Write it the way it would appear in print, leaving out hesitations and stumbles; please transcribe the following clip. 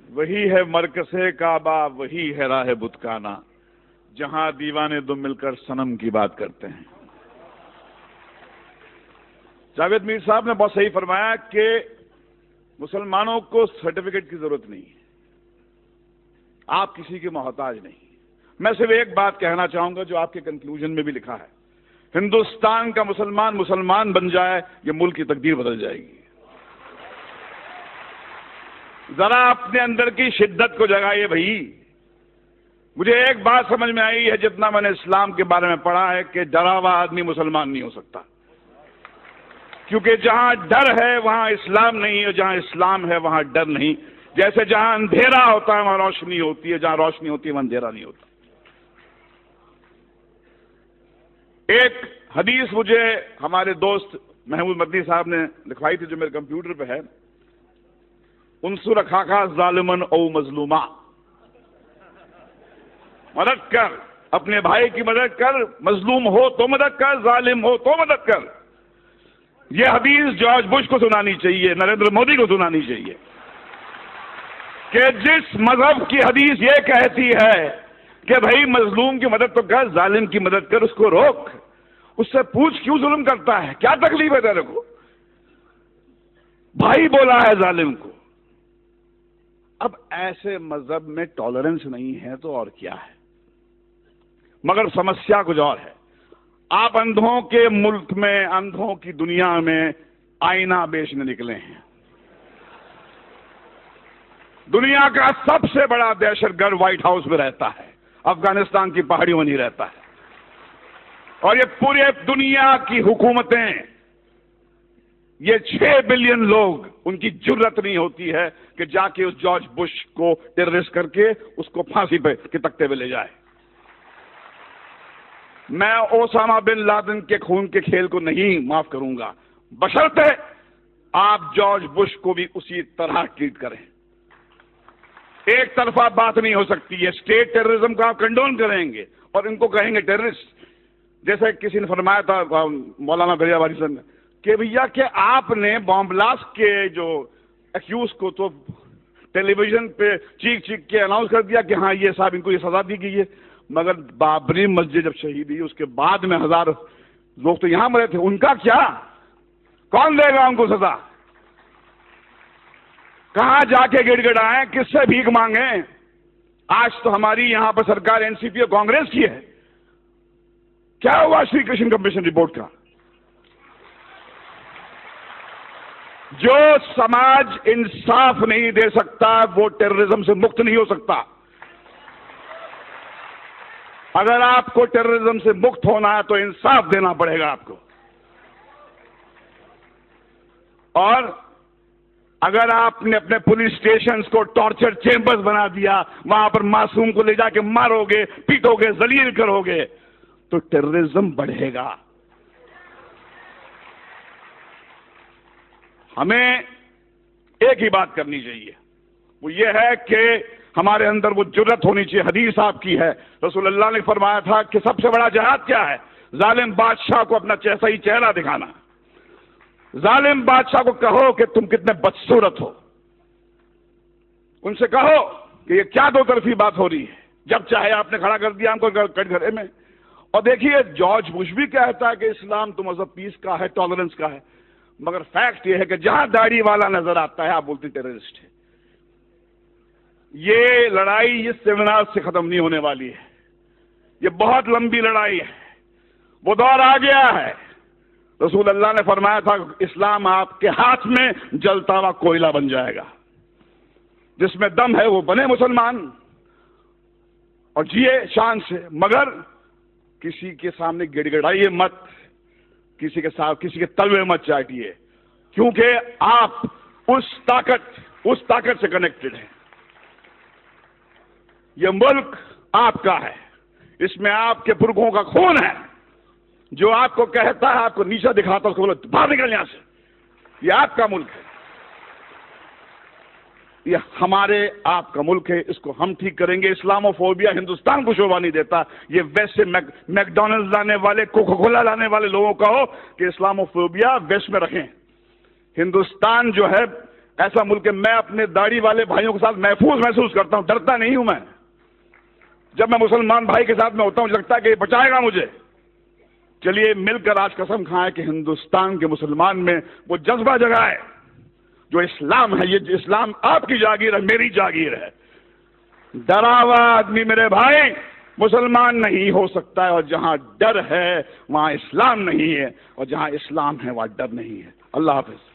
وہی ہے مرکز کعبہ، وہی ہے راہ بتکانہ، جہاں دیوانے دو مل کر صنم کی بات کرتے ہیں۔ جاوید میر صاحب نے بہت صحیح فرمایا کہ مسلمانوں کو سرٹیفکیٹ کی ضرورت نہیں ہے، آپ کسی کے محتاج نہیں۔ میں صرف ایک بات کہنا چاہوں گا جو آپ کے کنکلوژن میں بھی لکھا ہے، ہندوستان کا مسلمان بن جائے، یہ ملک کی تقدیر بدل جائے گی۔ ذرا اپنے اندر کی شدت کو جگائیے بھائی۔ مجھے ایک بات سمجھ میں آئی ہے جتنا میں نے اسلام کے بارے میں پڑھا ہے کہ ڈرا ہوا آدمی مسلمان نہیں ہو سکتا، کیونکہ جہاں ڈر ہے وہاں اسلام نہیں، اور جہاں اسلام ہے وہاں ڈر نہیں۔ جیسے جہاں اندھیرا ہوتا ہے وہاں روشنی ہوتی ہے، جہاں روشنی ہوتی ہے وہاں اندھیرا نہیں ہوتا۔ ایک حدیث مجھے ہمارے دوست محمود مدنی صاحب نے لکھوائی تھی جو میرے کمپیوٹر پہ ہے، انصر اخاک ظالما او مظلوما، مدد کر، اپنے بھائی کی مدد کر، مظلوم ہو تو مدد کر، ظالم ہو تو مدد کر۔ یہ حدیث جارج بش کو سنانی چاہیے، نریندر مودی کو سنانی چاہیے کہ جس مذہب کی حدیث یہ کہتی ہے کہ بھائی مظلوم کی مدد تو کر، ظالم کی مدد کر، اس کو روک، اس سے پوچھ کیوں ظلم کرتا ہے، کیا تکلیف ہے تیرے کو؟ بھائی بولا ہے ظالم کو۔ اب ایسے مذہب میں ٹالرنس نہیں ہے تو اور کیا ہے؟ مگر سمسیا کچھ اور ہے۔ آپ اندھوں کے ملک میں، اندھوں کی دنیا میں آئینہ بیچنے نکلے ہیں۔ دنیا کا سب سے بڑا دہشت گرد وائٹ ہاؤس میں رہتا ہے، افغانستان کی پہاڑیوں میں نہیں رہتا ہے، اور یہ پورے دنیا کی حکومتیں، یہ 6 بلین لوگ، ان کی جرت نہیں ہوتی ہے کہ جا کے اس جارج بش کو ٹیررسٹ کر کے اس کو پھانسی پہ کے تختے پہ لے جائے۔ میں اوسامہ بن لادن کے خون کے کھیل کو نہیں معاف کروں گا، بشرطے آپ جارج بش کو بھی اسی طرح ٹریٹ کریں۔ ایک طرفہ بات نہیں ہو سکتی ہے۔ اسٹیٹ ٹیررزم کا آپ کنڈون کریں گے اور ان کو کہیں گے ٹیررسٹ۔ جیسے کسی نے فرمایا تھا مولانا بھیا والی صاحب نے کہ بھیا کہ آپ نے بام بلاسٹ کے جو ایکیوز کو تو ٹیلی ویژن پہ چیخ چیخ کے اناؤنس کر دیا کہ ہاں یہ صاحب ان کو یہ سزا دی گئی ہے، مگر بابری مسجد جب شہید ہوئی اس کے بعد میں 1000 لوگ تو یہاں مرے تھے، ان کا کیا؟ کون دے گا ان کو سزا؟ کہاں جا کے گڑ گڑائیں، کس سے بھیک مانگیں؟ آج تو ہماری یہاں پر سرکار این سی پی اور کانگریس کی ہے۔ کیا ہوا شری کرشن کمیشن رپورٹ کا؟ جو سماج انصاف نہیں دے سکتا وہ ٹیررزم سے مکت نہیں ہو سکتا۔ اگر آپ کو ٹیررزم سے مکت ہونا ہے تو انصاف دینا پڑے گا آپ کو، اور اگر آپ نے اپنے پولیس اسٹیشنز کو ٹارچر چیمبرز بنا دیا، وہاں پر معصوم کو لے جا کے مارو گے، پیٹو گے، ذلیل کرو گے، تو ٹیررزم بڑھے گا۔ ہمیں ایک ہی بات کرنی چاہیے، وہ یہ ہے کہ ہمارے اندر وہ جرت ہونی چاہیے۔ حدیث آپ کی ہے، رسول اللہ نے فرمایا تھا کہ سب سے بڑا جہاد کیا ہے؟ ظالم بادشاہ کو اپنا صحیح چہرہ دکھانا۔ ظالم بادشاہ کو کہو کہ تم کتنے بدصورت ہو، ان سے کہو کہ یہ کیا دو طرفی بات ہو رہی ہے، جب چاہے آپ نے کھڑا کر دیا ہم کو کٹ گھرے میں۔ اور دیکھیے جارج بش بھی کہتا ہے کہ اسلام تو مذہب پیس کا ہے، ٹالرنس کا ہے، مگر فیکٹ یہ ہے کہ جہاں داڑھی والا نظر آتا ہے آپ بولتے ٹیررسٹ ہے۔ یہ لڑائی اس سیمینار سے ختم نہیں ہونے والی ہے، یہ بہت لمبی لڑائی ہے، وہ دور آ گیا ہے۔ رسول اللہ نے فرمایا تھا اسلام آپ کے ہاتھ میں جلتا ہوا کوئلہ بن جائے گا، جس میں دم ہے وہ بنے مسلمان اور جیے شان سے، مگر کسی کے سامنے گڑ گڑائیے مت، کسی کے ساتھ کسی کے تلوے مت چاٹیے، کیونکہ آپ اس طاقت سے کنیکٹڈ ہیں۔ یہ ملک آپ کا ہے، اس میں آپ کے پرکھوں کا خون ہے۔ جو آپ کو کہتا ہے، آپ کو نیچا دکھاتا ہے، اس کو بولو باہر نکل یہاں سے، یہ آپ کا ملک ہے، یہ ہمارے آپ کا ملک ہے، اس کو ہم ٹھیک کریں گے۔ اسلامو فوبیا ہندوستان کو شوبھا نہیں دیتا۔ یہ ویسٹ سے میک ڈونلڈ لانے والے، کوکا کولا لانے والے لوگوں کا ہو کہ اسلامو فوبیا ویسٹ میں رکھیں۔ ہندوستان جو ہے ایسا ملک ہے میں اپنے داڑھی والے بھائیوں کے ساتھ محفوظ محسوس کرتا ہوں، ڈرتا نہیں ہوں میں. جب میں مسلمان بھائی کے ساتھ میں ہوتا ہوں لگتا ہے کہ یہ بچائے گا مجھے. چلیے مل کر آج قسم کھائیں کہ ہندوستان کے مسلمان میں وہ جذبہ جگائے جو اسلام ہے. یہ اسلام آپ کی جاگیر ہے، میری جاگیر ہے. ڈرا ہوا آدمی میرے بھائی مسلمان نہیں ہو سکتا ہے، اور جہاں ڈر ہے وہاں اسلام نہیں ہے، اور جہاں اسلام ہے وہاں ڈر نہیں ہے. اللہ حافظ.